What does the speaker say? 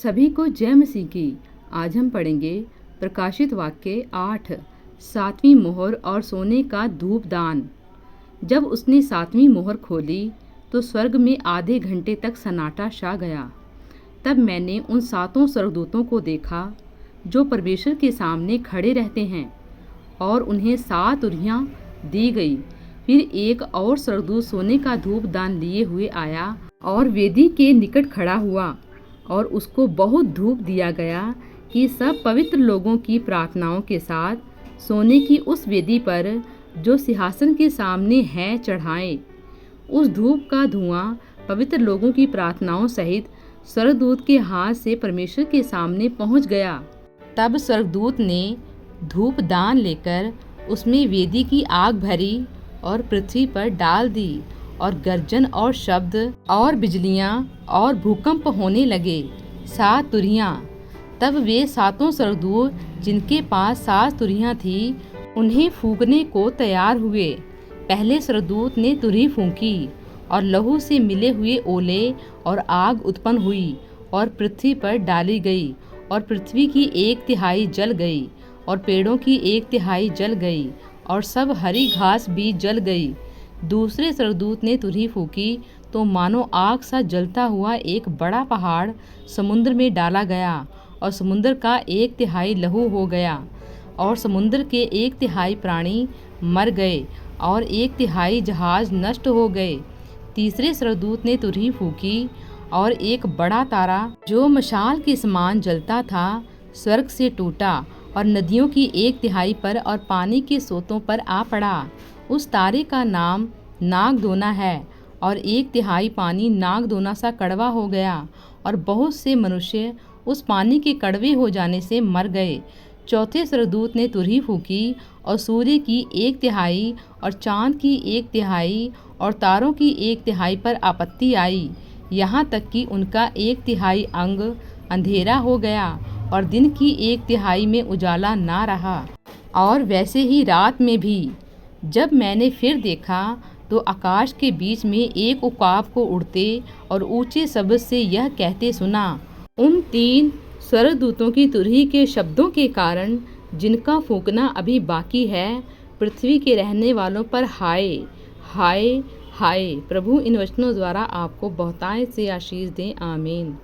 सभी को जय मसीह की। आज हम पढ़ेंगे प्रकाशित वाक्य 8, 7वीं मोहर और सोने का धूपदान। जब उसने 7वीं मोहर खोली तो स्वर्ग में आधे घंटे तक सन्नाटा छा गया। तब मैंने उन 7 स्वर्गदूतों को देखा जो परमेश्वर के सामने खड़े रहते हैं, और उन्हें 7 तुरहियां दी गई। फिर एक और स्वर्गदूत सोने का धूपदान लिए हुए आया और वेदी के निकट खड़ा हुआ, और उसको बहुत धूप दिया गया कि सब पवित्र लोगों की प्रार्थनाओं के साथ सोने की उस वेदी पर जो सिंहासन के सामने है चढ़ाएं। उस धूप का धुआं पवित्र लोगों की प्रार्थनाओं सहित स्वर्गदूत के हाथ से परमेश्वर के सामने पहुंच गया। तब स्वर्गदूत ने धूपदान लेकर उसमें वेदी की आग भरी और पृथ्वी पर डाल दी, और गर्जन और शब्द और बिजलियां और भूकंप होने लगे। 7 तुरहियां। तब वे 7 स्वर्गदूत जिनके पास 7 तुरहियां थी उन्हें फूंकने को तैयार हुए। पहले स्वर्गदूत ने तुरही फूंकी, और लहू से मिले हुए ओले और आग उत्पन्न हुई और पृथ्वी पर डाली गई, और पृथ्वी की 1/3 जल गई, और पेड़ों की 1/3 जल गई, और सब हरी घास भी जल गई। दूसरे स्वर्गदूत ने तुरही फूंकी तो मानो आग सा जलता हुआ एक बड़ा पहाड़ समुद्र में डाला गया, और समुद्र का 1/3 लहू हो गया, और समुद्र के 1/3 प्राणी मर गए, और 1/3 जहाज नष्ट हो गए। तीसरे स्वर्गदूत ने तुरही फूंकी, और एक बड़ा तारा जो मशाल के समान जलता था स्वर्ग से टूटा, और नदियों की 1/3 पर और पानी के सोतों पर आ पड़ा। उस तारे का नाम नागदोना है, और 1/3 पानी नागदोना सा कड़वा हो गया, और बहुत से मनुष्य उस पानी के कड़वे हो जाने से मर गए। चौथे स्वर्गदूत ने तुरही फूंकी, और सूर्य की 1/3 और चांद की 1/3 और तारों की 1/3 पर आपत्ति आई, यहाँ तक कि उनका 1/3 अंग अंधेरा हो गया, और दिन की 1/3 में उजाला ना रहा। और वैसे ही रात में भी। जब मैंने फिर देखा तो आकाश के बीच में एक उकाब को उड़ते और ऊंचे शब्द से यह कहते सुना, उन 3 स्वर्गदूतों की तुरही के शब्दों के कारण जिनका फूंकना अभी बाकी है, पृथ्वी के रहने वालों पर हाय हाय हाय। प्रभु इन वचनों द्वारा आपको बहुतायत से आशीष दें। आमीन।